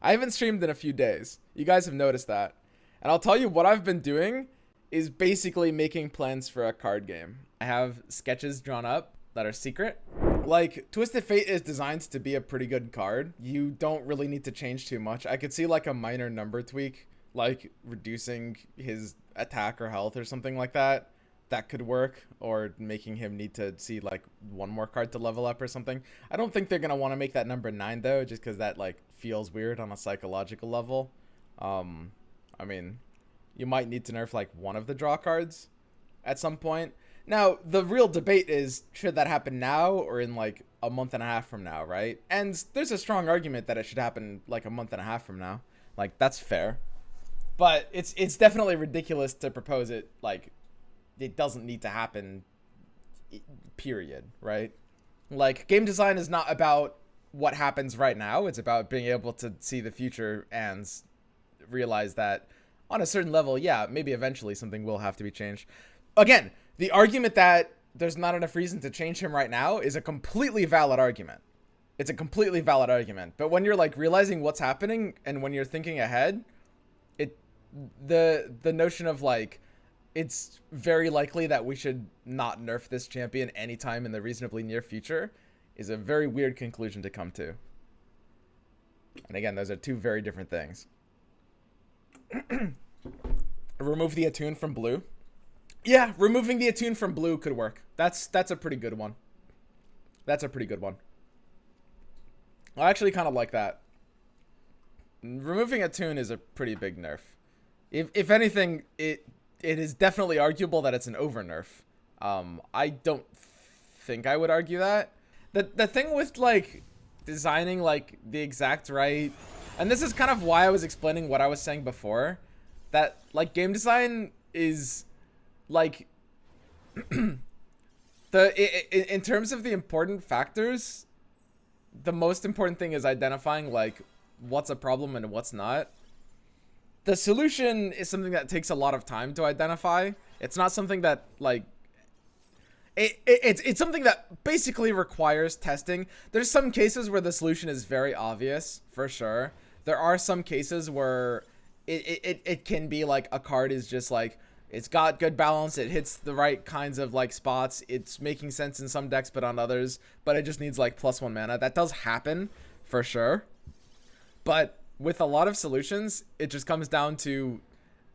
I haven't streamed in a few days. You guys have noticed that. And I'll tell you what I've been doing is basically making plans for a card game. I have sketches drawn up that are secret. Like, Twisted Fate is designed to be a pretty good card. You don't really need to change too much. I could see like a minor number tweak, like reducing his attack or health or something like that. That could work, or making him need to see like one more card to level up or something. I don't think they're gonna want to make that number 9 though, just because that like feels weird on a psychological level. I mean, you might need to nerf like one of the draw cards at some point. Now, the real debate is, should that happen now or in like a month and a half from now, right? And there's a strong argument that it should happen like a month and a half from now. Like, that's fair. But it's definitely ridiculous to propose it like it doesn't need to happen, period, right? Like, game design is not about what happens right now. It's about being able to see the future and realize that on a certain level, yeah, maybe eventually something will have to be changed. Again, the argument that there's not enough reason to change him right now is a completely valid argument. It's a completely valid argument. But when you're like realizing what's happening and when you're thinking ahead, the notion of like, it's very likely that we should not nerf this champion anytime in the reasonably near future is a very weird conclusion to come to. And again, those are two very different things. Remove the attune from blue. Yeah, removing the attune from blue could work. That's a pretty good one. That's a pretty good one. I actually kind of like that. Removing attune is a pretty big nerf. If anything, it is definitely arguable that it's an over nerf. I don't think I would argue that. The thing with like designing like the exact right, and this is kind of why I was explaining what I was saying before, that like game design is like in terms of the important factors, the most important thing is identifying like what's a problem and what's not. The solution is something that takes a lot of time to identify. It's not something that like it's something that basically requires testing. There's some cases where the solution is very obvious, for sure. There are some cases where it can be like a card is just like, it's got good balance, it hits the right kinds of like spots, it's making sense in some decks but on others, but it just needs like +1 mana. That does happen, for sure. But with a lot of solutions, it just comes down to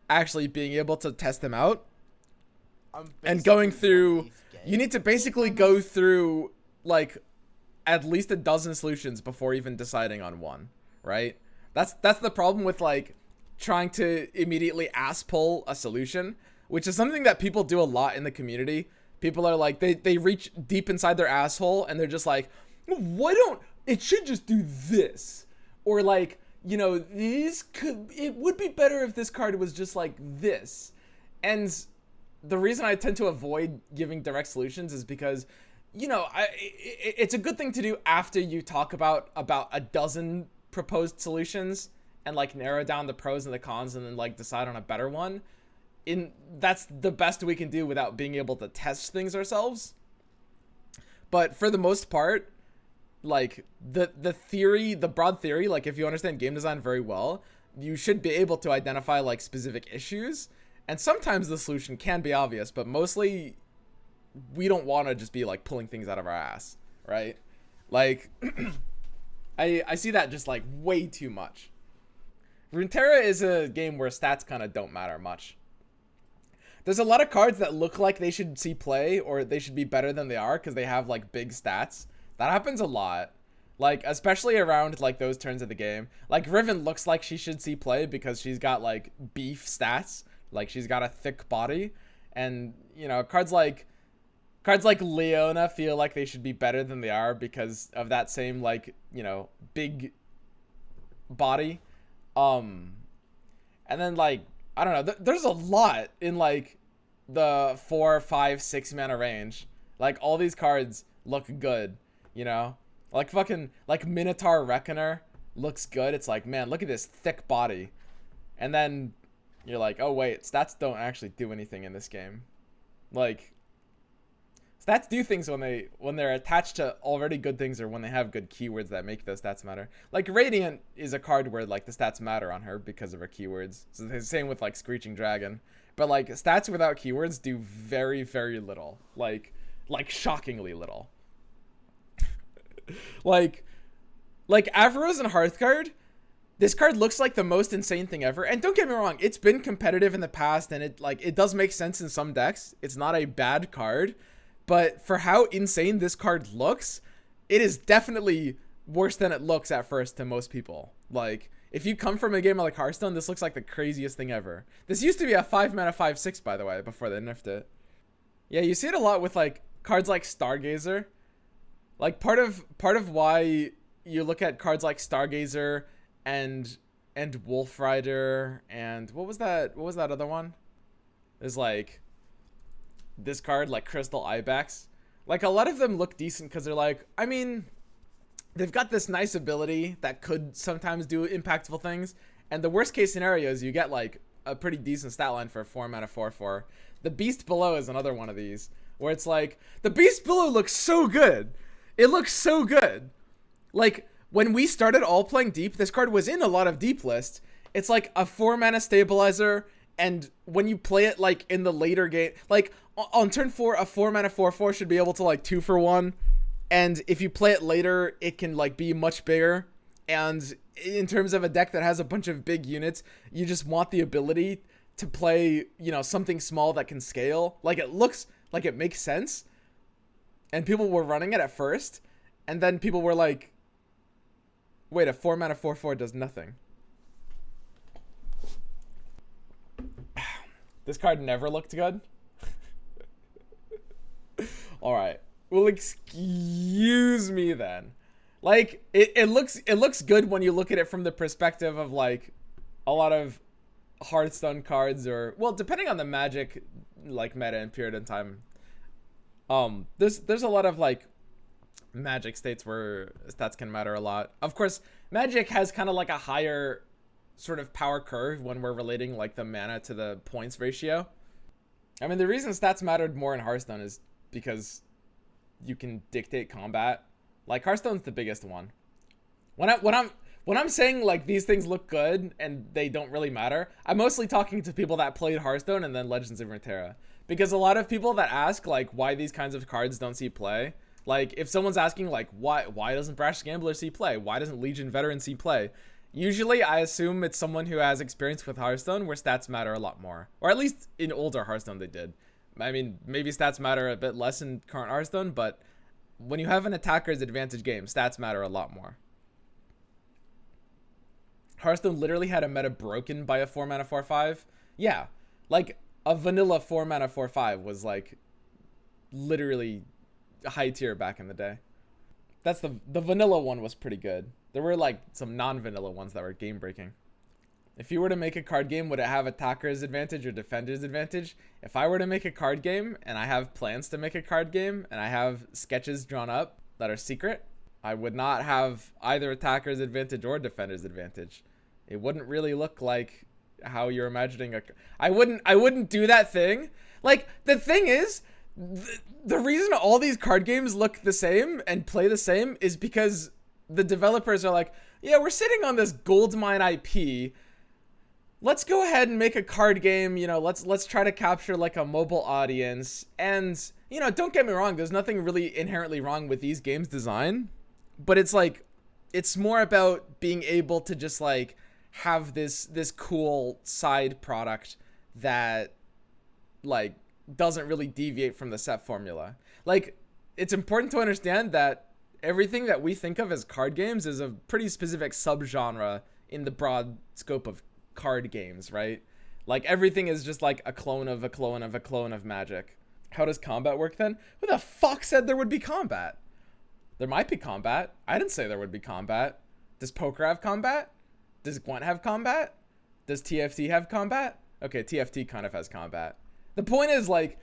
actually being able to test them out. And going through, you need to basically go through like at least a dozen solutions before even deciding on one, right? That's the problem with like trying to immediately ass pull a solution, which is something that people do a lot in the community. People are like, they reach deep inside their asshole and they're just like, it should just do this. Or like, you know, it would be better if this card was just like this. And the reason I tend to avoid giving direct solutions is because, you know, it's a good thing to do after you talk about a dozen proposed solutions and like narrow down the pros and the cons and then like decide on a better one. That's the best we can do without being able to test things ourselves. But for the most part, like the broad theory, like if you understand game design very well, you should be able to identify like specific issues. And sometimes the solution can be obvious, but mostly we don't want to just be like pulling things out of our ass, right? Like I see that just like way too much. Runeterra is a game where stats kind of don't matter much. There's a lot of cards that look like they should see play or they should be better than they are because they have like big stats. That happens a lot. Like, especially around like those turns of the game. Like Riven looks like she should see play because she's got like beef stats. Like she's got a thick body. And, you know, cards like Leona feel like they should be better than they are because of that same like, you know, big body. And then like, I don't know, there's a lot in like the 4, 5, 6 mana range. Like all these cards look good, you know, like fucking like Minotaur Reckoner looks good. It's like, man, look at this thick body. And then you're like, oh wait, stats don't actually do anything in this game. Like Stats do things when they're attached to already good things, or when they have good keywords that make the stats matter. Like Radiant is a card where like the stats matter on her because of her keywords. So the same with like Screeching Dragon. But like stats without keywords do very, very little. Like shockingly little. like Avro's and Hearthguard, this card looks like the most insane thing ever. And don't get me wrong, it's been competitive in the past, and it does make sense in some decks. It's not a bad card. But for how insane this card looks, it is definitely worse than it looks at first to most people. Like, if you come from a game like Hearthstone, this looks like the craziest thing ever. This used to be a 5-mana 5/6, by the way, before they nerfed it. Yeah, you see it a lot with like cards like Stargazer. Like part of why you look at cards like Stargazer and Wolf Rider and what was that other one? Is like this card, like Crystal Ibex. Like a lot of them look decent because they're like, I mean, they've got this nice ability that could sometimes do impactful things, and the worst case scenario is you get like a pretty decent stat line for a 4-mana 4/4. The Beast Below is another one of these where it's like the Beast Below looks so good. It looks so good. Like when we started all playing deep, this card was in a lot of deep lists. It's like a 4-mana stabilizer, and when you play it like in the later game, like on turn 4, a 4-mana 4/4 should be able to like 2-for-1. And if you play it later, it can like be much bigger. And in terms of a deck that has a bunch of big units, you just want the ability to play, you know, something small that can scale. Like it looks like it makes sense. And people were running it at first. And then people were like, wait, a 4-mana 4/4 does nothing. This card never looked good. Alright. Well, excuse me then. Like, it looks good when you look at it from the perspective of like a lot of Hearthstone cards, or well, depending on the Magic like meta and period in time. There's a lot of like Magic states where stats can matter a lot. Of course, Magic has kind of like a higher sort of power curve when we're relating like the mana to the points ratio. I mean, the reason stats mattered more in Hearthstone is because you can dictate combat. Like Hearthstone's the biggest one. When I'm saying like these things look good and they don't really matter, I'm mostly talking to people that played Hearthstone and then Legends of Runeterra. Because a lot of people that ask like why these kinds of cards don't see play, like if someone's asking like why doesn't Brash Gambler see play? Why doesn't Legion Veteran see play? Usually I assume it's someone who has experience with Hearthstone where stats matter a lot more. Or at least in older Hearthstone they did. I mean, maybe stats matter a bit less in current Hearthstone, but when you have an attacker's advantage game, stats matter a lot more. Hearthstone literally had a meta broken by a 4-mana 4/5. Yeah, like a vanilla 4-mana 4/5 was like literally high tier back in the day. That's the vanilla one was pretty good. There were like some non-vanilla ones that were game breaking. If you were to make a card game, would it have attacker's advantage or defender's advantage? If I were to make a card game and I have plans to make a card game and I have sketches drawn up that are secret, I would not have either attacker's advantage or defender's advantage. It wouldn't really look like how you're imagining I wouldn't do that thing. Like the thing is, the reason all these card games look the same and play the same is because the developers are like, yeah, we're sitting on this goldmine IP. Let's go ahead and make a card game, you know, let's try to capture like a mobile audience. And, you know, don't get me wrong, there's nothing really inherently wrong with these games' design, but it's like, it's more about being able to just like have this cool side product that like doesn't really deviate from the set formula. Like, it's important to understand that everything that we think of as card games is a pretty specific subgenre in the broad scope of card games, right? Like everything is just like a clone of a clone of a clone of Magic. How does combat work then? Who the fuck said there would be combat? There might be combat. I didn't say there would be combat. Does poker have combat? Does Gwent have combat? Does TFT have combat? Okay, TFT kind of has combat. The point is like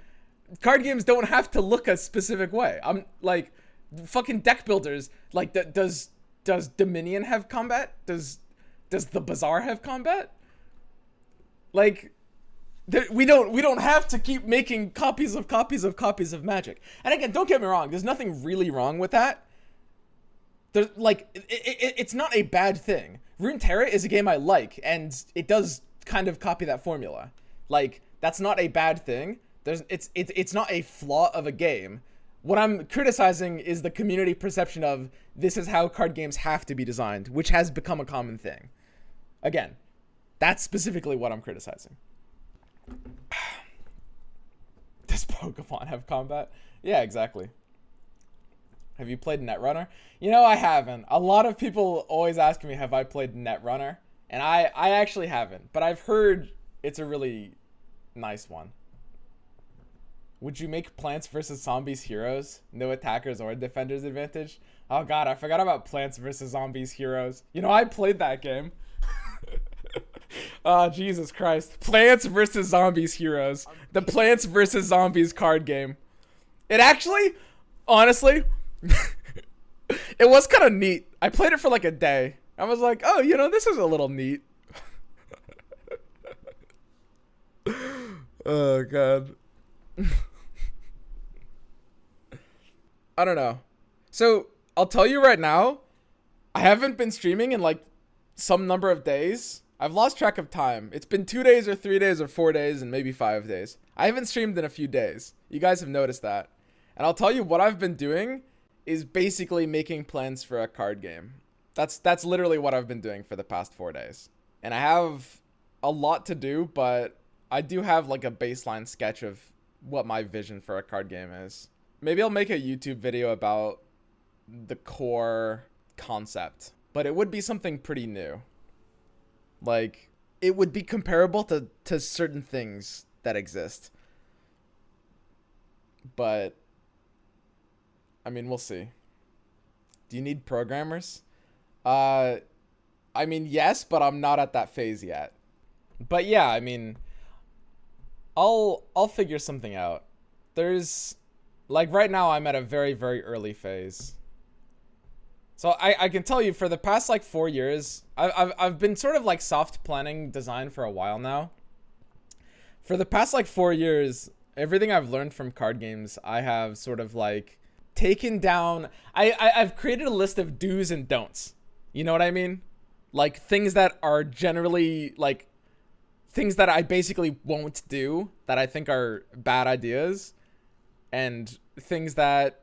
card games don't have to look a specific way. I'm like fucking deck builders, like does Dominion have combat? Does the Bazaar have combat? Like, We don't have to keep making copies of Magic. And again, don't get me wrong. There's nothing really wrong with that. There's like it's not a bad thing. Runeterra is a game I like, and it does kind of copy that formula. Like, that's not a bad thing. It's not a flaw of a game. What I'm criticizing is the community perception of this is how card games have to be designed, which has become a common thing. Again, that's specifically what I'm criticizing. Does Pokemon have combat? Yeah, exactly. Have you played Netrunner? You know, I haven't. A lot of people always ask me, have I played Netrunner? And I actually haven't, but I've heard it's a really nice one. Would you make Plants vs. Zombies heroes? No attackers or defenders advantage? Oh god, I forgot about Plants vs. Zombies heroes. You know, I played that game. Oh, Jesus Christ. Plants vs. Zombies heroes. The Plants vs. Zombies card game. It actually, honestly, it was kind of neat. I played it for like a day. I was like, oh, you know, this is a little neat. Oh, God. I don't know. So, I'll tell you right now, I haven't been streaming in like some number of days. I've lost track of time. It's been 2 days or 3 days or 4 days and maybe 5 days. I haven't streamed in a few days. You guys have noticed that. And I'll tell you what I've been doing is basically making plans for a card game. That's literally what I've been doing for the past 4 days. And I have a lot to do, but I do have like a baseline sketch of what my vision for a card game is. Maybe I'll make a YouTube video about the core concept, but it would be something pretty new. Like, it would be comparable to certain things that exist. But, I mean, we'll see. Do you need programmers? I mean, yes, but I'm not at that phase yet. But yeah, I mean, I'll figure something out. There's, like, right now I'm at a very, very early phase. So I can tell you, for the past like 4 years, I've been sort of like soft planning design for a while now. For the past like 4 years, everything I've learned from card games, I have sort of like taken down. I've created a list of do's and don'ts. You know what I mean? Like things that are generally like things that I basically won't do that I think are bad ideas, and things that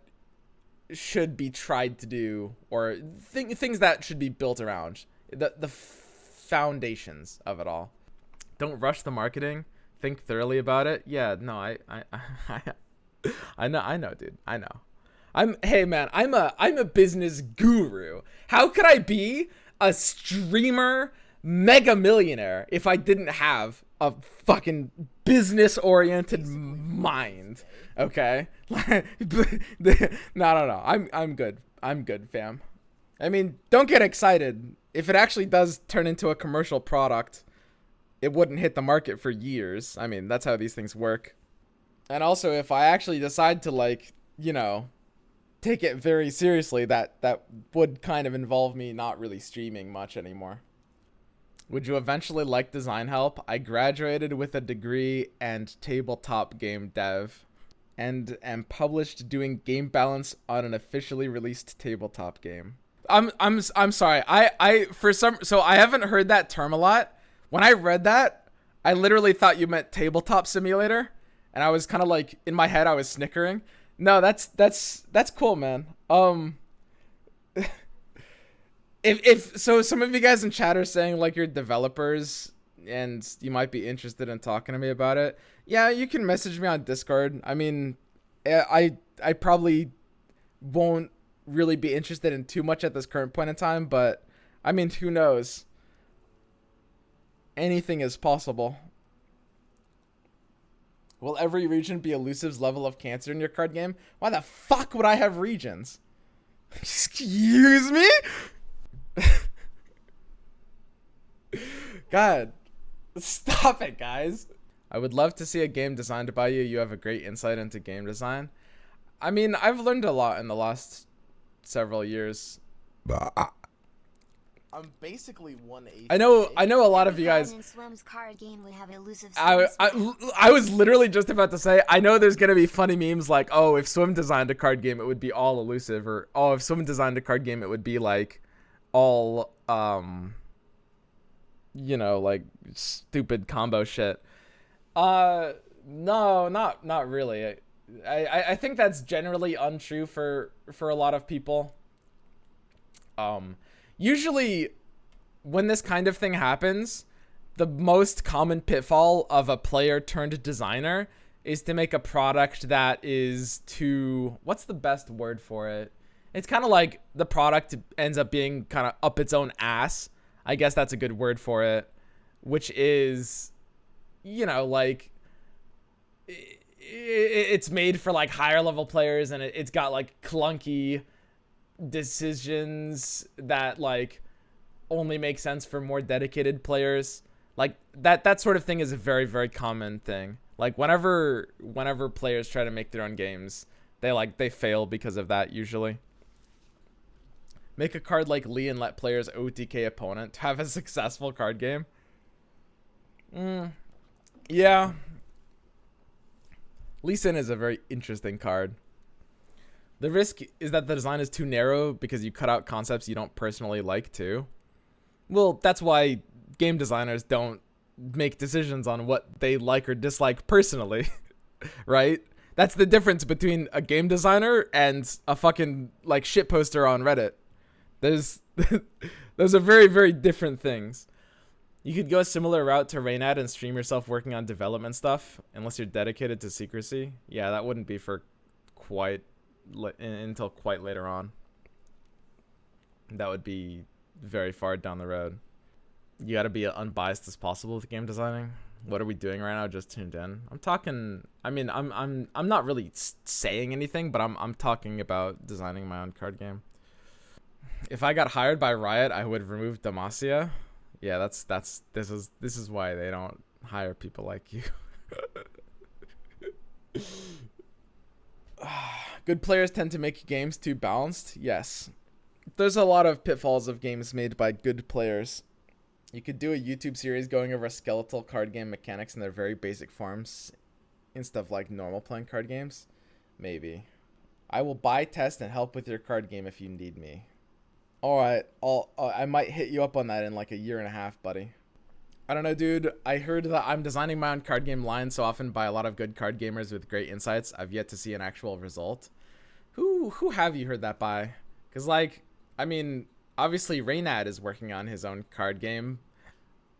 should be tried to do, or things that should be built around the foundations of it all. Don't rush the marketing. Think thoroughly about it. Yeah, no, I know, dude. I know. Hey man, I'm a business guru. How could I be a streamer mega millionaire if I didn't have a fucking business oriented mind? Okay. No. I'm good. I'm good, fam. I mean, don't get excited. If it actually does turn into a commercial product, it wouldn't hit the market for years. I mean, that's how these things work. And also, if I actually decide to, like, you know, take it very seriously, that would kind of involve me not really streaming much anymore. Would you eventually like design help? I graduated with a degree and tabletop game dev, and am published doing game balance on an officially released tabletop game. I'm sorry. So I haven't heard that term a lot. When I read that, I literally thought you meant tabletop simulator, and I was kind of like, in my head I was snickering. No, that's cool, man. If so, some of you guys in chat are saying like you're developers and you might be interested in talking to me about it. Yeah, you can message me on Discord. I mean, I probably won't really be interested in too much at this current point in time, but I mean, who knows? Anything is possible. Will every region be elusive's level of cancer in your card game? Why the fuck would I have regions? Excuse me? God, stop it, guys. I would love to see a game designed by you. You have a great insight into game design. I mean, I've learned a lot in the last several years. I'm basically 1/8. I know a lot of you guys. Swim's card game would have elusive I was literally just about to say, I know there's gonna be funny memes like, oh, if Swim designed a card game, it would be all elusive, or oh, if Swim designed a card game, it would be like all you know, like stupid combo shit. No, not really. I think that's generally untrue for a lot of people. Usually when this kind of thing happens, the most common pitfall of a player turned designer is to make a product that is too, what's the best word for it? It's kind of like the product ends up being kind of up its own ass. I guess that's a good word for it, which is, you know, like it's made for like higher level players, and it's got like clunky decisions that like only make sense for more dedicated players. Like that sort of thing is a very, very common thing. Like whenever players try to make their own games, they fail because of that usually. Make a card like Lee and let players OTK opponent to have a successful card game. Yeah. Lee Sin is a very interesting card. The risk is that the design is too narrow because you cut out concepts you don't personally like too. Well, that's why game designers don't make decisions on what they like or dislike personally, right? That's the difference between a game designer and a fucking like shit poster on Reddit. Those are very, very different things. You could go a similar route to Raynad and stream yourself working on development stuff, unless you're dedicated to secrecy. Yeah, that wouldn't be for until quite later on. That would be very far down the road. You got to be unbiased as possible with game designing. What are we doing right now? Just tuned in. I'm talking. I mean, I'm not really saying anything, but I'm talking about designing my own card game. If I got hired by Riot, I would remove Demacia. Yeah, this is why they don't hire people like you. Good players tend to make games too balanced. Yes. There's a lot of pitfalls of games made by good players. You could do a YouTube series going over skeletal card game mechanics in their very basic forms instead of like normal playing card games. Maybe. I will buy, test, and help with your card game if you need me. Alright, I might hit you up on that in like a year and a half, buddy. I don't know, dude. I heard that I'm designing my own card game line so often by a lot of good card gamers with great insights. I've yet to see an actual result. Who have you heard that by? Because, like, I mean, obviously Raynad is working on his own card game,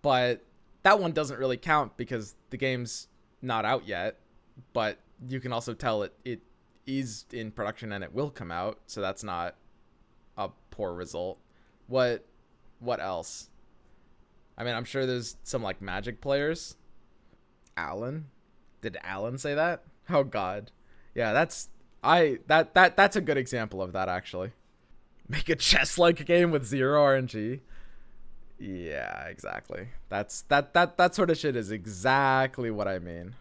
but that one doesn't really count because the game's not out yet. But you can also tell it is in production and it will come out, so that's not a poor result. What else? I mean, I'm sure there's some like Magic players. Alan? Did Alan say that? Oh god. Yeah, that's a good example of that actually. Make a chess-like game with 0 RNG. Yeah, exactly. That sort of shit is exactly what I mean.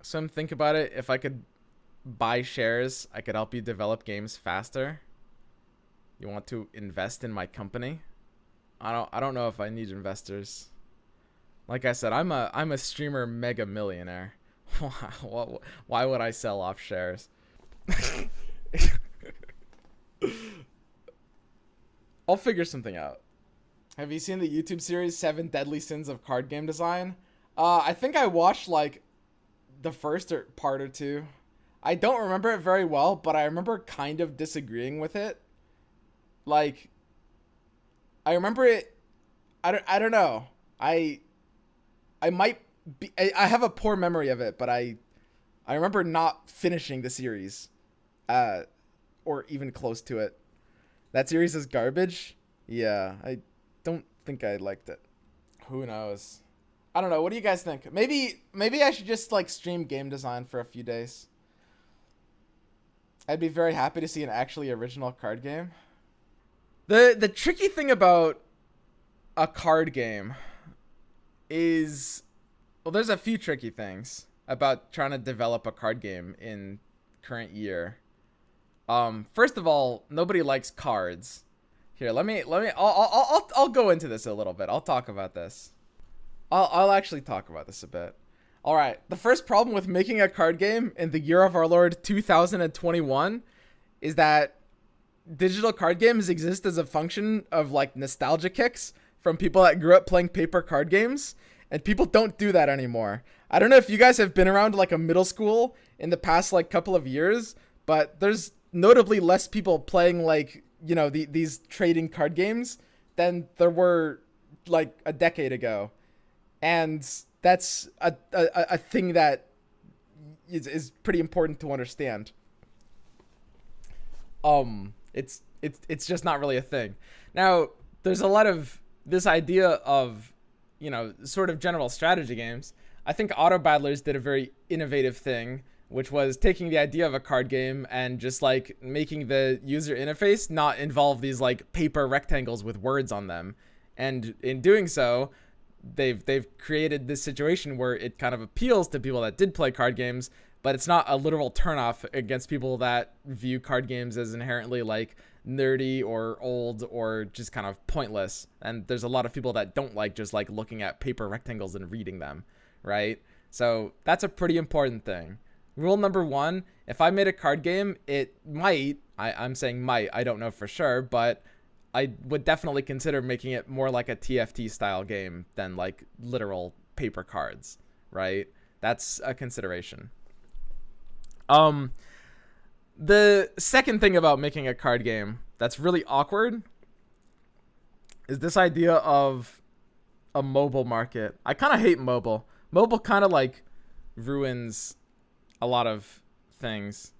So think about it, if I could buy shares, I could help you develop games faster. You want to invest in my company? I don't know if I need investors. Like I said, I'm a streamer mega millionaire. Why would I sell off shares? I'll figure something out. Have you seen the YouTube series 7 Deadly Sins of Card Game Design? I think I watched like the first part or two. I don't remember it very well, but I remember kind of disagreeing with it. Like, I remember it. I don't know. I might be. I have a poor memory of it, but I remember not finishing the series, or even close to it. That series is garbage. Yeah, I don't think I liked it. Who knows? I don't know. What do you guys think? Maybe I should just like stream game design for a few days. I'd be very happy to see an actually original card game. The tricky thing about a card game is, well, there's a few tricky things about trying to develop a card game in current year. First of all, nobody likes cards. Here, I'll go into this a little bit. I'll talk about this. I'll actually talk about this a bit. All right. The first problem with making a card game in the year of our Lord 2021 is that digital card games exist as a function of like nostalgia kicks from people that grew up playing paper card games, and people don't do that anymore. I don't know if you guys have been around like a middle school in the past like couple of years, but there's notably less people playing like, you know, these trading card games than there were like a decade ago. And that's a thing that is pretty important to understand. It's just not really a thing. Now, there's a lot of this idea of, you know, sort of general strategy games. I think Auto Battlers did a very innovative thing, which was taking the idea of a card game and just like making the user interface not involve these like paper rectangles with words on them. And in doing so, they've created this situation where it kind of appeals to people that did play card games, but it's not a literal turnoff against people that view card games as inherently like nerdy or old or just kind of pointless. And there's a lot of people that don't like just like looking at paper rectangles and reading them, right? So that's a pretty important thing. Rule number one, if I made a card game, it might, I'm saying might, I don't know for sure, but I would definitely consider making it more like a TFT style game than like literal paper cards, right? That's a consideration. The second thing about making a card game that's really awkward is this idea of a mobile market. I kind of hate mobile. Mobile kind of like ruins a lot of things.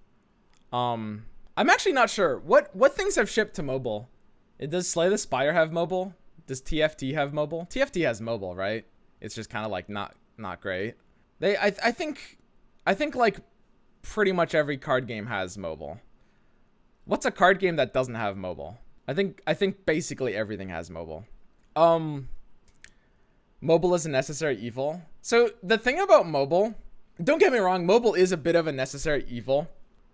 I'm actually not sure what things have shipped to mobile. Does Slay the Spire have mobile? Does TFT have mobile? TFT has mobile, right? It's just kind of like not great. I think like pretty much every card game has mobile. What's a card game that doesn't have mobile? I think basically everything has mobile. Mobile is a necessary evil. So the thing about mobile, don't get me wrong, mobile is a bit of a necessary evil.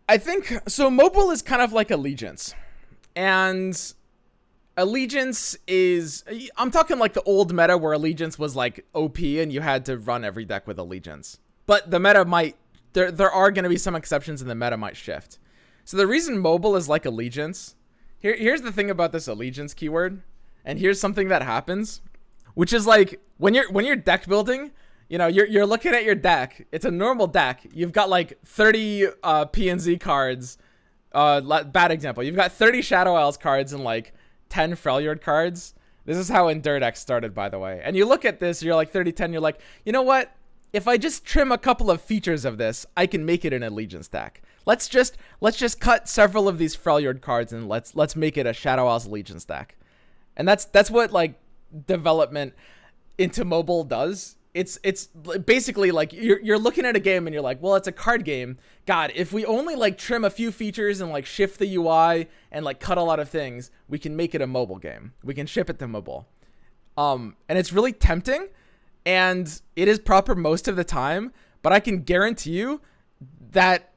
I think so. Mobile is kind of like Allegiance, and Allegiance is, I'm talking like the old meta where Allegiance was like OP and you had to run every deck with Allegiance. But the meta might, there are going to be some exceptions and the meta might shift. So the reason mobile is like Allegiance, here's the thing about this Allegiance keyword, and here's something that happens, which is like when you're deck building, you know, you're looking at your deck. It's a normal deck. You've got like 30 PNZ cards. Bad example. You've got 30 Shadow Isles cards and like 10 Freljord cards. This is how Endurdex started, by the way. And you look at this, you're like 30-10, you're like, you know what? If I just trim a couple of features of this, I can make it an Allegiance deck. Let's just cut several of these Freljord cards and let's make it a Shadow Isles Allegiance deck. And that's what like development into mobile does. It's basically like you're looking at a game and you're like, well, it's a card game. God, if we only like trim a few features and like shift the UI and like cut a lot of things, we can make it a mobile game. We can ship it to mobile. And it's really tempting, and it is proper most of the time, but I can guarantee you that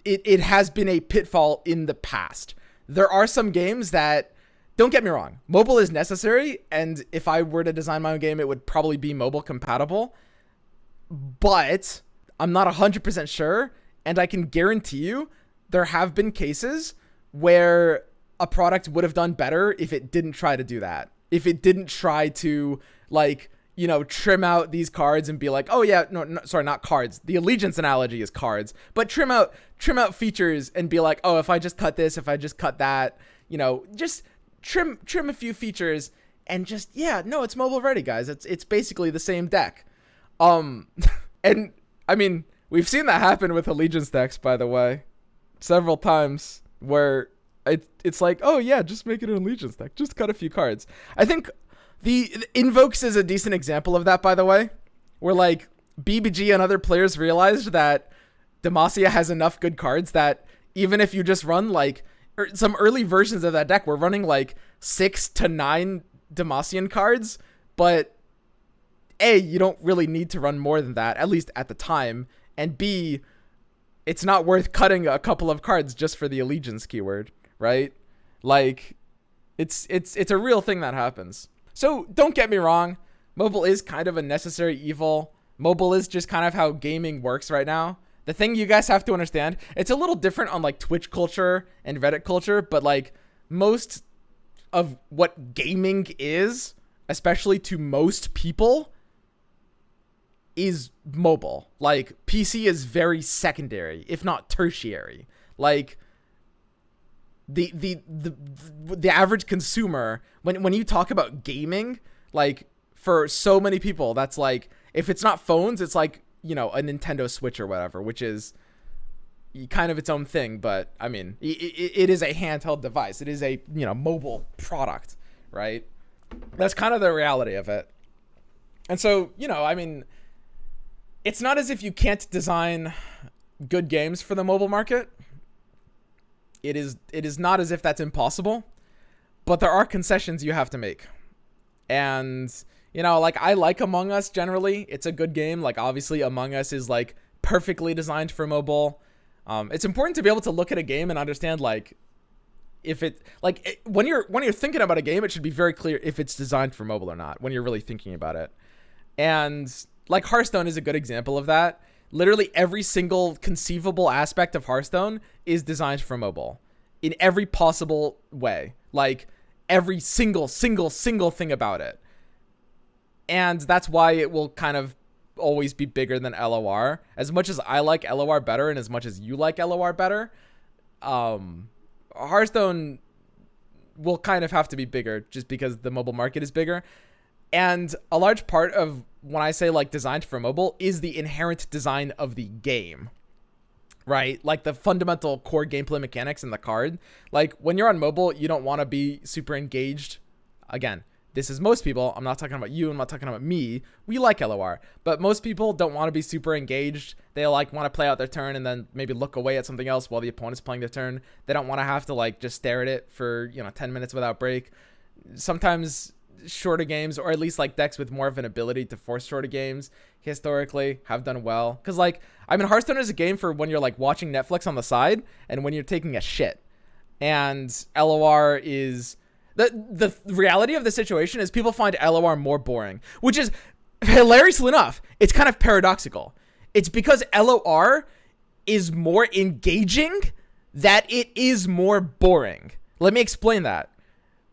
it has been a pitfall in the past. There are some games that, don't get me wrong, mobile is necessary, and if I were to design my own game, it would probably be mobile compatible, but I'm not 100% sure, and I can guarantee you there have been cases where a product would have done better if it didn't try to do that. If it didn't try to, like, you know, trim out these cards and be like, oh yeah, no, sorry, not cards. The Allegiance analogy is cards, but trim out features and be like, oh, if I just cut this, if I just cut that, you know, just trim a few features and just, yeah, no, it's mobile ready, guys. It's basically the same deck. And I mean, we've seen that happen with Allegiance decks, by the way, several times, where it's like, oh yeah, just make it an Allegiance deck, just cut a few cards. I think the Invokes is a decent example of that, by the way, where like BBG and other players realized that Demacia has enough good cards that even if you just run like, some early versions of that deck were running like 6 to 9 Demacian cards, but A, you don't really need to run more than that, at least at the time, and B, it's not worth cutting a couple of cards just for the Allegiance keyword, right? Like, It's a real thing that happens. So don't get me wrong, mobile is kind of a necessary evil. Mobile is just kind of how gaming works right now. The thing you guys have to understand, it's a little different on like Twitch culture and Reddit culture, but like most of what gaming is, especially to most people, is mobile. Like PC is very secondary, if not tertiary. Like the average consumer, when you talk about gaming, like for so many people, that's like, if it's not phones, it's like, you know, a Nintendo Switch or whatever, which is kind of its own thing. But I mean, it is a handheld device. It is a, you know, mobile product, right? That's kind of the reality of it. And so, you know, I mean, it's not as if you can't design good games for the mobile market. It is not as if that's impossible, but there are concessions you have to make. And, you know, like, I like Among Us generally. It's a good game. Like, obviously Among Us is like perfectly designed for mobile. It's important to be able to look at a game and understand, like, if it, like, when you're thinking about a game, it should be very clear if it's designed for mobile or not, when you're really thinking about it. And like Hearthstone is a good example of that. Literally every single conceivable aspect of Hearthstone is designed for mobile in every possible way. Like every single thing about it. And that's why it will kind of always be bigger than LOR. As much as I like LOR better and as much as you like LOR better, Hearthstone will kind of have to be bigger just because the mobile market is bigger. And a large part of when I say like designed for mobile is the inherent design of the game, right? Like the fundamental core gameplay mechanics in the card. Like when you're on mobile, you don't want to be super engaged. Again, this is most people. I'm not talking about you. I'm not talking about me. We like LOR, but most people don't want to be super engaged. They like want to play out their turn and then maybe look away at something else while the opponent's playing their turn. They don't want to have to like just stare at it for, 10 minutes without break. Sometimes shorter games, or at least like decks with more of an ability to force shorter games, historically have done well. Because like, I mean, Hearthstone is a game for when you're like watching Netflix on the side and when you're taking a shit. And LOR is the reality of the situation is people find LOR more boring, which is hilariously enough, it's kind of paradoxical. It's because LOR is more engaging that it is more boring. Let me explain that.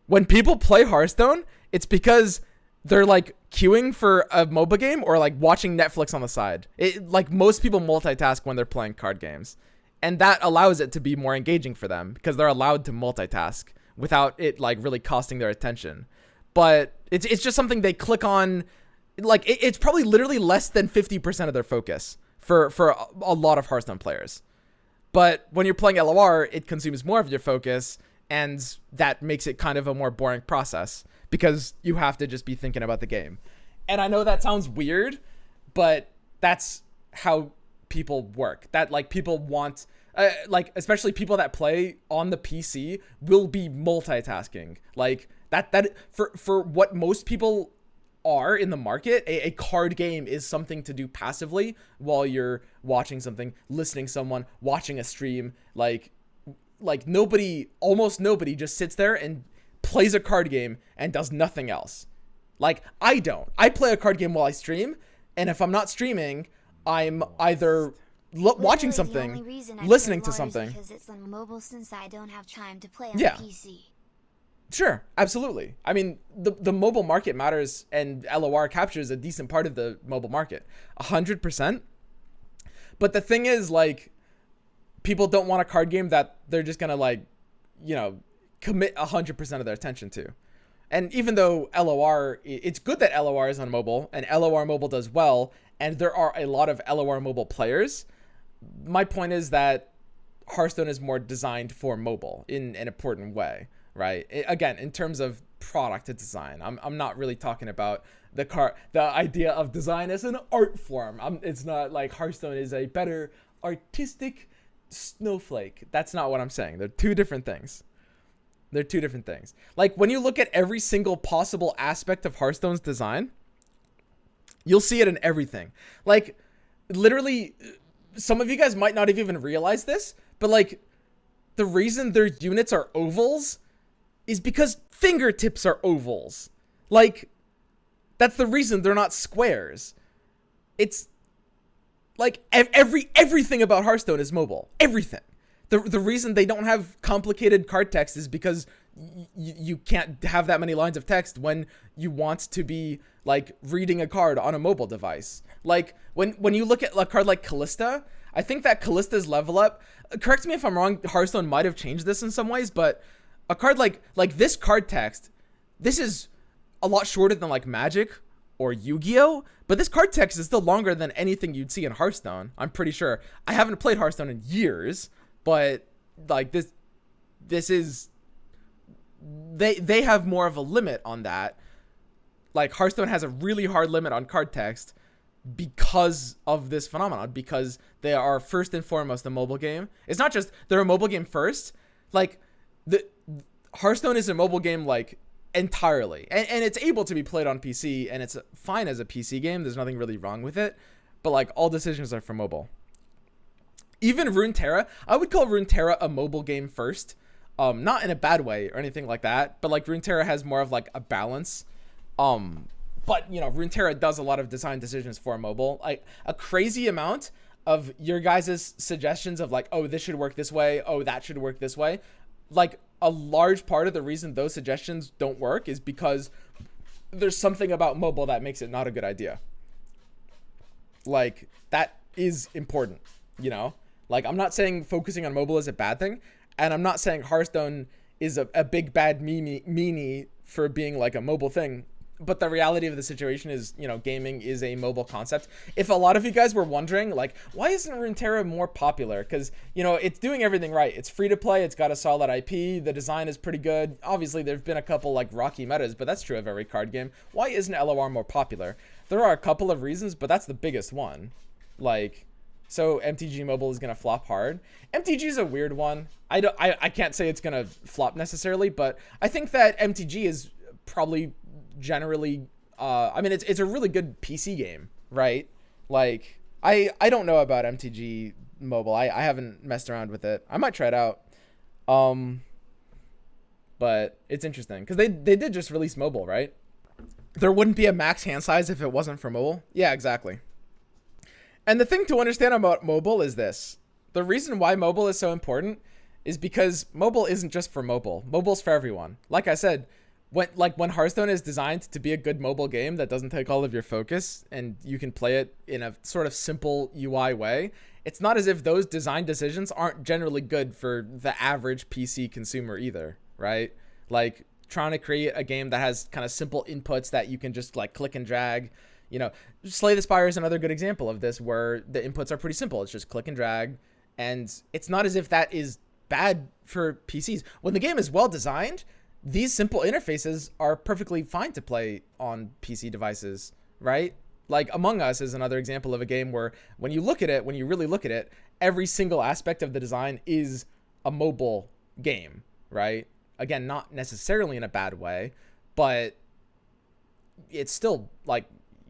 When people play Hearthstone, it's because they're like queuing for a MOBA game or like watching Netflix on the side. Like most people multitask when they're playing card games, and that allows it to be more engaging for them because they're allowed to multitask without it like really costing their attention. But it's just something they click on. Like it's probably literally less than 50% of their focus for a lot of Hearthstone players. But when you're playing LOR, it consumes more of your focus, and that makes it kind of a more boring process because you have to just be thinking about the game. And I know that sounds weird, but that's how people work. That like people want, like especially people that play on the PC will be multitasking. Like that for what most people are in the market, a card game is something to do passively while you're watching something, listening to someone, watching a stream. Like almost nobody just sits there and plays a card game and does nothing else. Like I play a card game while I stream, and if I'm not streaming, I'm either watching something, listening to something. Because it's on mobile, since I don't have time to play on PC. Sure, absolutely. I mean, the mobile market matters, and LOR captures a decent part of the mobile market, 100%. But the thing is, like, people don't want a card game that they're just gonna like, commit 100% of their attention to. And even though LOR, it's good that LOR is on mobile and LOR mobile does well, and there are a lot of LOR mobile players, my point is that Hearthstone is more designed for mobile in an important way, right? Again, in terms of product design, I'm not really talking about the idea of design as an art form. It's not like Hearthstone is a better artistic snowflake. That's not what I'm saying. They're two different things. Like when you look at every single possible aspect of Hearthstone's design, you'll see it in everything. Like literally, some of you guys might not have even realized this, but like the reason their units are ovals is because fingertips are ovals. Like, that's the reason they're not squares. It's like everything about Hearthstone is mobile. Everything. The reason they don't have complicated card text is because you can't have that many lines of text when you want to be like reading a card on a mobile device. Like when you look at a card like Callista, I think that Callista's level up, correct me if I'm wrong, Hearthstone might have changed this in some ways, but a card like this card text, this is a lot shorter than like Magic or Yu-Gi-Oh, but this card text is still longer than anything you'd see in Hearthstone. I'm pretty sure. I haven't played Hearthstone in years, but like this is, they have more of a limit on that. Like Hearthstone has a really hard limit on card text because of this phenomenon, because they are first and foremost a mobile game. It's not just they're a mobile game first. Like the Hearthstone is a mobile game like entirely, and it's able to be played on PC, and it's fine as a PC game. There's nothing really wrong with it, but like all decisions are for mobile. Even Runeterra, I would call Runeterra a mobile game first. Not in a bad way or anything like that, but like Runeterra has more of like a balance. But you know, Runeterra does a lot of design decisions for mobile. Like a crazy amount of your guys' suggestions of like, oh, this should work this way, oh, that should work this way. Like a large part of the reason those suggestions don't work is because there's something about mobile that makes it not a good idea. Like that is important, you know? Like I'm not saying focusing on mobile is a bad thing, and I'm not saying Hearthstone is a big bad meanie for being like a mobile thing. But the reality of the situation is, you know, gaming is a mobile concept. If a lot of you guys were wondering, like, why isn't Runeterra more popular? Because, you know, it's doing everything right. It's free to play. It's got a solid IP. The design is pretty good. Obviously, there've been a couple, like, rocky metas, but that's true of every card game. Why isn't LOR more popular? There are a couple of reasons, but that's the biggest one. Like, so MTG Mobile is going to flop hard. MTG is a weird one. I can't say it's going to flop necessarily, but I think that MTG is probably generally I mean it's a really good PC game, right? Like I don't know about MTG Mobile. I haven't messed around with it. I might try it out. But it's interesting because they did just release mobile, right? There wouldn't be a max hand size if it wasn't for mobile. Yeah, exactly. And the thing to understand about mobile is this. The reason why mobile is so important is because mobile isn't just for mobile. Mobile's for everyone. Like I said, when Hearthstone is designed to be a good mobile game that doesn't take all of your focus and you can play it in a sort of simple UI way, it's not as if those design decisions aren't generally good for the average PC consumer either, right? Like trying to create a game that has kind of simple inputs that you can just like click and drag. You know, Slay the Spire is another good example of this where the inputs are pretty simple. It's just click and drag, and it's not as if that is bad for PCs. When the game is well designed, these simple interfaces are perfectly fine to play on PC devices, right? Like Among Us is another example of a game where when you really look at it, every single aspect of the design is a mobile game, right? Again, not necessarily in a bad way, but it's still like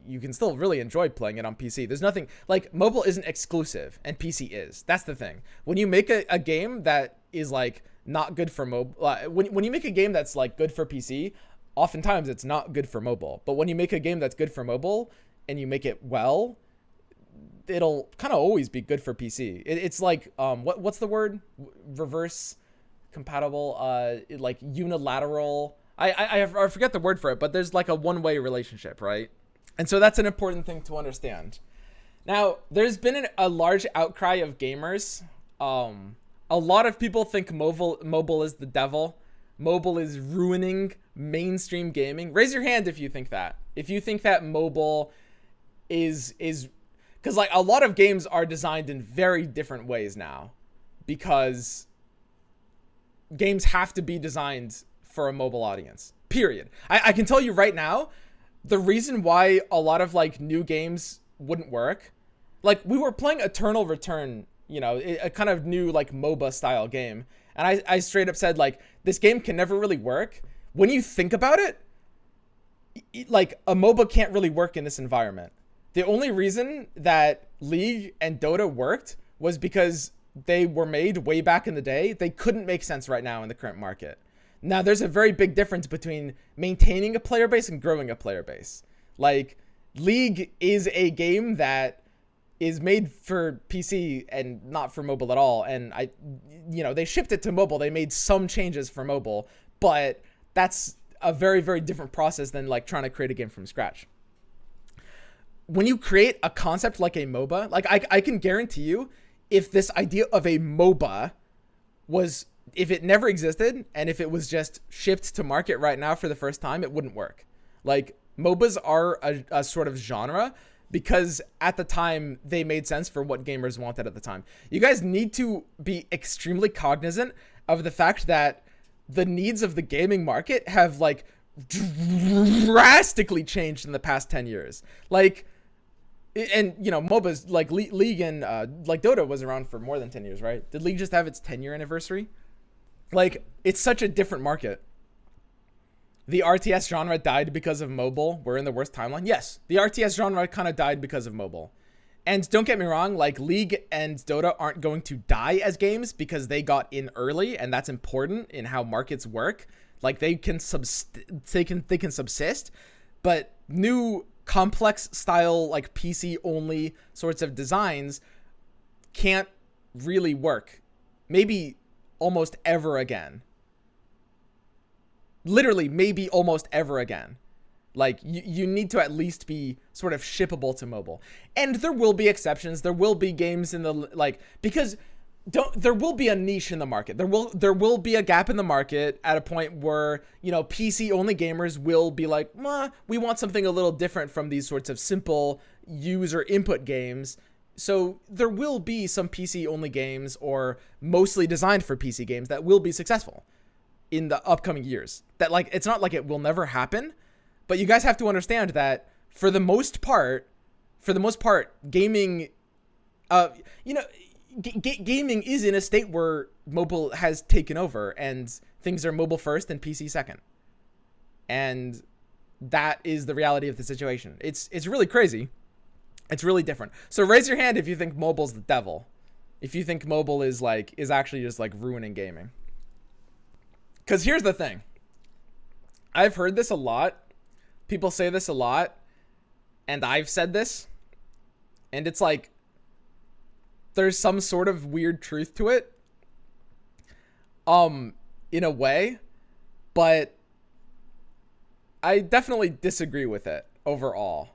you can still really enjoy playing it on PC. There's nothing like mobile isn't exclusive and PC is. That's the thing. When you make a game that is like not good for mobile, when you make a game that's like good for PC, oftentimes it's not good for mobile. But when you make a game that's good for mobile and you make it well, it'll kind of always be good for PC. It's like what's the word? Reverse compatible, like unilateral. I forget the word for it, but there's like a one-way relationship, right? And so that's an important thing to understand. Now, there's been a large outcry of gamers. A lot of people think mobile is the devil. Mobile is ruining mainstream gaming. Raise your hand if you think that. If you think that mobile is because like a lot of games are designed in very different ways now, because games have to be designed for a mobile audience. Period. I can tell you right now, the reason why a lot of like new games wouldn't work, like we were playing Eternal Return, you know, a kind of new like MOBA style game, and I straight up said like this game can never really work. When you think about it, like a MOBA can't really work in this environment. The only reason that League and Dota worked was because they were made way back in the day. They couldn't make sense right now in the current market. Now, there's a very big difference between maintaining a player base and growing a player base. Like, League is a game that is made for PC and not for mobile at all. And they shipped it to mobile. They made some changes for mobile, but that's a very, very different process than like trying to create a game from scratch. When you create a concept like a MOBA, like I can guarantee you, if this idea of a MOBA if it never existed and if it was just shipped to market right now for the first time, it wouldn't work. Like, MOBAs are a sort of genre because at the time they made sense for what gamers wanted at the time. You guys need to be extremely cognizant of the fact that the needs of the gaming market have like drastically changed in the past 10 years. Like, and MOBAs like League and like Dota was around for more than 10 years, right? Did League just have its 10-year anniversary? Like, it's such a different market. The RTS genre died because of mobile. We're in the worst timeline. Yes, the RTS genre kind of died because of mobile. And don't get me wrong, like, League and Dota aren't going to die as games because they got in early, and that's important in how markets work. Like, they can subsist, but new complex style, like PC only sorts of designs can't really work. Maybe almost ever again. Literally, maybe almost ever again. Like, you need to at least be sort of shippable to mobile. And there will be exceptions. There will be games in the, like, because there will be a niche in the market. There will be a gap in the market at a point where, PC only gamers will be like, we want something a little different from these sorts of simple user input games. So there will be some PC only games or mostly designed for PC games that will be successful in the upcoming years. That, like, it's not like it will never happen, but you guys have to understand that for the most part, gaming, gaming is in a state where mobile has taken over and things are mobile first and PC second. And that is the reality of the situation. It's really crazy. It's really different. So raise your hand if you think mobile's the devil. If you think mobile is actually just like ruining gaming. Because here's the thing. I've heard this a lot. People say this a lot. And I've said this. And it's like, there's some sort of weird truth to it. In a way. But I definitely disagree with it overall.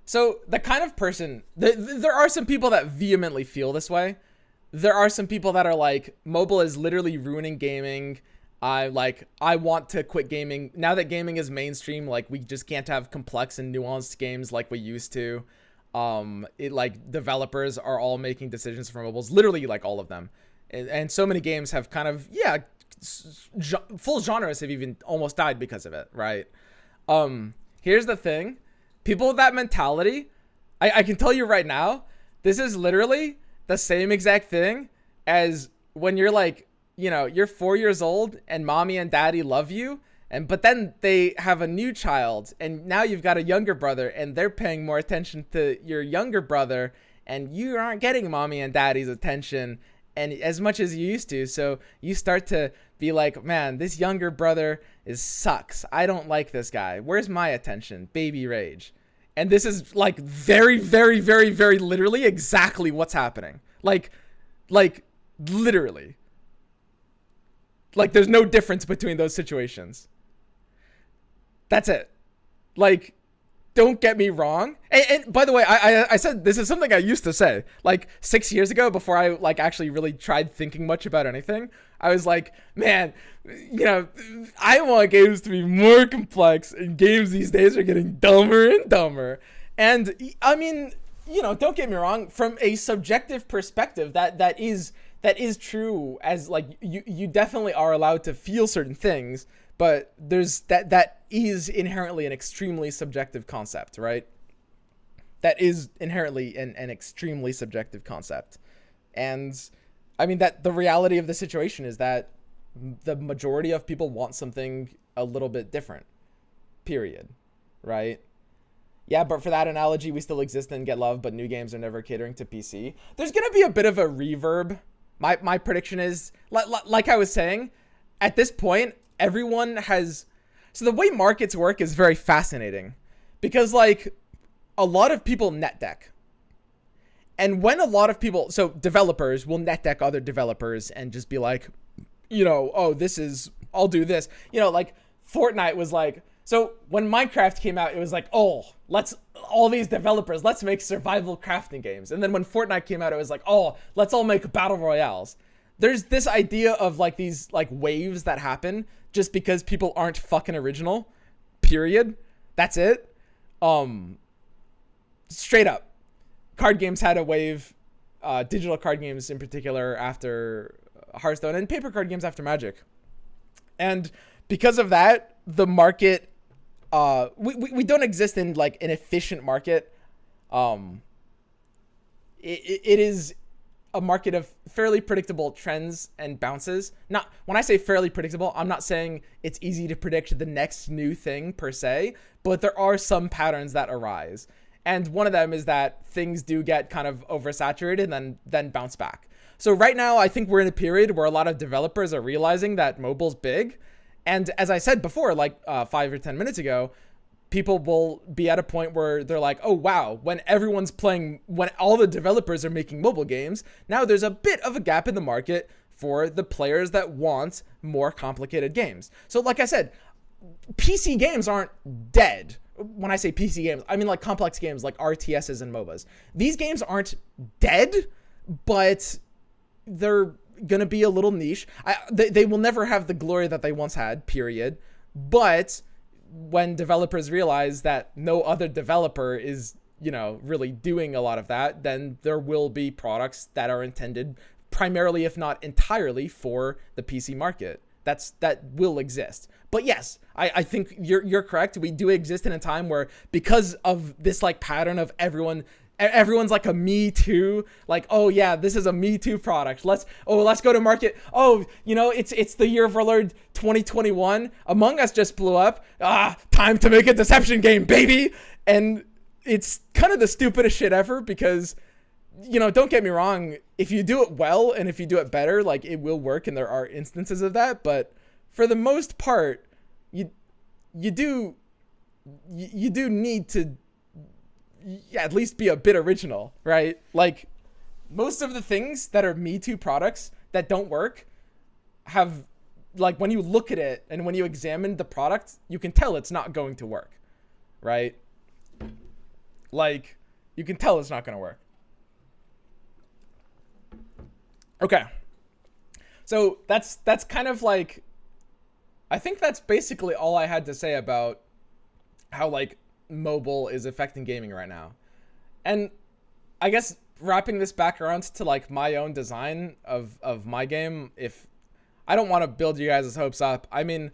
So the kind of person, there are some people that vehemently feel this way. There are some people that are like, mobile is literally ruining gaming. I want to quit gaming. Now that gaming is mainstream, like, we just can't have complex and nuanced games like we used to. Developers are all making decisions for mobiles, literally like all of them. And so many games have kind of, full genres have even almost died because of it, right? Here's the thing. People with that mentality, I can tell you right now, this is literally the same exact thing as when you're like, you're 4 years old and mommy and daddy love you. But then they have a new child and now you've got a younger brother and they're paying more attention to your younger brother and you aren't getting mommy and daddy's attention and as much as you used to. So you start to be like, man, this younger brother sucks. I don't like this guy. Where's my attention? Baby rage. And this is like very, very, very, very literally exactly what's happening. Like literally. Like, there's no difference between those situations. That's it. Like, don't get me wrong. And by the way, I said this is something I used to say. Like, 6 years ago, before I actually really tried thinking much about anything, I was like, man, I want games to be more complex, and games these days are getting dumber and dumber. And I mean, don't get me wrong. From a subjective perspective, that is true. As like you definitely are allowed to feel certain things, but there's that is inherently an extremely subjective concept, right? That is inherently an extremely subjective concept. And I mean, that the reality of the situation is that the majority of people want something a little bit different, period, right? Yeah, but for that analogy, we still exist and get love, but new games are never catering to PC. There's going to be a bit of a reverb. My prediction is, like I was saying, at this point, everyone has, so the way markets work is very fascinating, because like a lot of people net deck. And when a lot of people, so developers will net deck other developers and just be like, you know, oh, I'll do this. You know, like Fortnite was like, so when Minecraft came out, it was like, oh, all these developers, let's make survival crafting games. And then when Fortnite came out, it was like, oh, let's all make battle royales. There's this idea of like these like waves that happen just because people aren't fucking original, period. That's it. Straight up. Card games had a wave, digital card games in particular after Hearthstone, and paper card games after Magic. And because of that, the market, we don't exist in like an efficient market. It is a market of fairly predictable trends and bounces. Not, when I say fairly predictable, I'm not saying it's easy to predict the next new thing per se, but there are some patterns that arise. And one of them is that things do get kind of oversaturated and then bounce back. So right now, I think we're in a period where a lot of developers are realizing that mobile's big. And as I said before, like 5 or 10 minutes ago, people will be at a point where they're like, oh, wow, when all the developers are making mobile games, now there's a bit of a gap in the market for the players that want more complicated games. So like I said, PC games aren't dead. When I say PC games, I mean like complex games like RTSs and MOBAs. These games aren't dead, but they're gonna be a little niche. They will never have the glory that they once had, period. But when developers realize that no other developer is, you know, really doing a lot of that, then there will be products that are intended primarily, if not entirely, for the PC market. That will exist. But yes, I think you're correct. We do exist in a time where, because of this like pattern of everyone's like a Me Too, like, oh yeah, this is a Me Too product. Let's go to market. Oh, you know, it's the year of our Lord 2021. Among Us just blew up. Time to make a deception game, baby. And it's kind of the stupidest shit ever, because, you know, don't get me wrong, if you do it well and if you do it better, like, it will work, and there are instances of that. But for the most part, you do need to at least be a bit original, right? Like, most of the things that are Me Too products that don't work have, like, when you look at it and when you examine the product, you can tell it's not going to work, right? Like, you can tell it's not going to work. Okay. So that's kind of like, I think that's basically all I had to say about how, like, mobile is affecting gaming right now. And I guess wrapping this back around to like my own design of my game, if I don't want to build you guys' hopes up, I mean,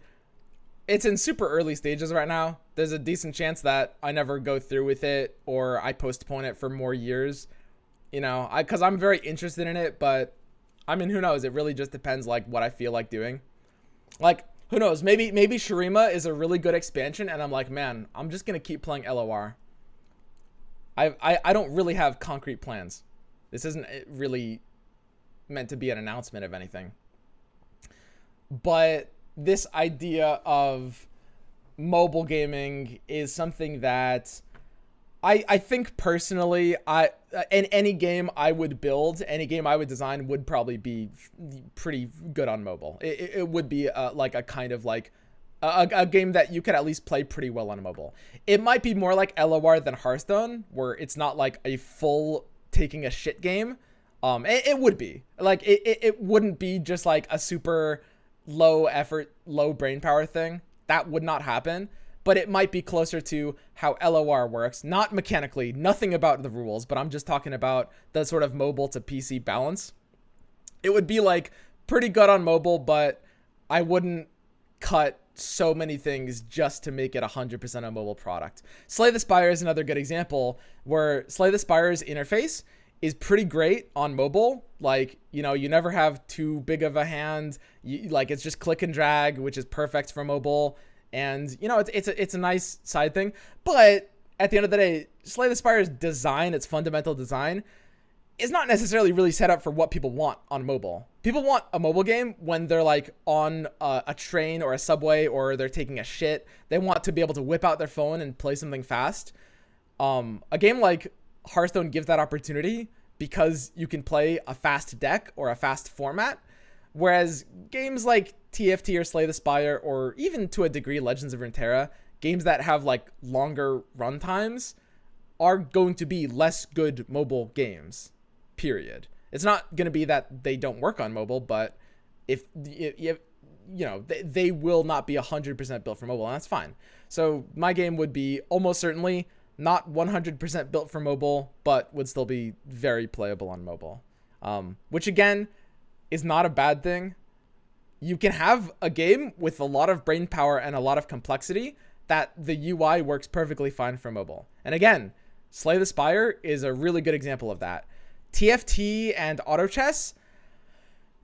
it's in super early stages right now. There's a decent chance that I never go through with it, or I postpone it for more years, you know, because I'm very interested in it. But I mean, who knows? It really just depends, like, what I feel like doing. Like, who knows? Maybe Shurima is a really good expansion, and I'm like, man, I'm just gonna keep playing LOR. I don't really have concrete plans. This isn't really meant to be an announcement of anything. But this idea of mobile gaming is something that I think personally, in any game I would build, any game I would design would probably be pretty good on mobile. It would be like a kind of like a game that you could at least play pretty well on mobile. It might be more like LOR than Hearthstone, where it's not like a full taking a shit game. It would be like, it wouldn't be just like a super low effort, low brain power thing. That would not happen. But it might be closer to how LOR works, not mechanically, nothing about the rules, but I'm just talking about the sort of mobile to PC balance. It would be like pretty good on mobile, but I wouldn't cut so many things just to make it 100% a mobile product. Slay the Spire is another good example, where Slay the Spire's interface is pretty great on mobile. Like, you know, you never have too big of a hand. Like, it's just click and drag, which is perfect for mobile. And, you know, it's a nice side thing. But at the end of the day, Slay the Spire's design, its fundamental design, is not necessarily really set up for what people want on mobile. People want a mobile game when they're like on a train or a subway or they're taking a shit. They want to be able to whip out their phone and play something fast. A game like Hearthstone gives that opportunity because you can play a fast deck or a fast format. Whereas games like TFT or Slay the Spire, or even to a degree Legends of Runeterra, games that have like longer run times, are going to be less good mobile games, period. It's not going to be that they don't work on mobile, but if you know, they will not be 100% built for mobile, and that's fine. So my game would be almost certainly not 100% built for mobile, but would still be very playable on mobile, which again is not a bad thing. You can have a game with a lot of brain power and a lot of complexity that the UI works perfectly fine for mobile. And again, Slay the Spire is a really good example of that. TFT and Auto Chess,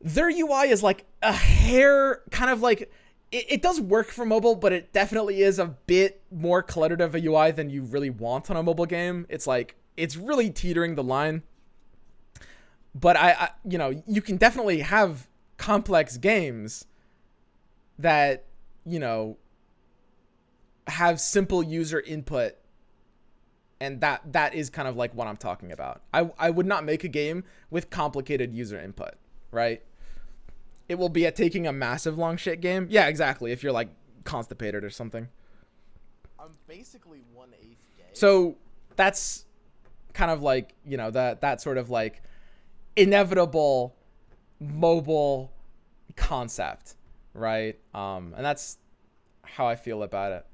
their UI is like a hair kind of like, it does work for mobile, but it definitely is a bit more cluttered of a UI than you really want on a mobile game. It's like, it's really teetering the line. But I you know, you can definitely have complex games that, you know, have simple user input, and that is kind of like what I'm talking about. I would not make a game with complicated user input, right? It will be taking a massive long shit game. Yeah, exactly. If you're like constipated or something. I'm basically 1/8 gay. So that's kind of like, you know, that sort of like inevitable mobile concept, right? And that's how I feel about it.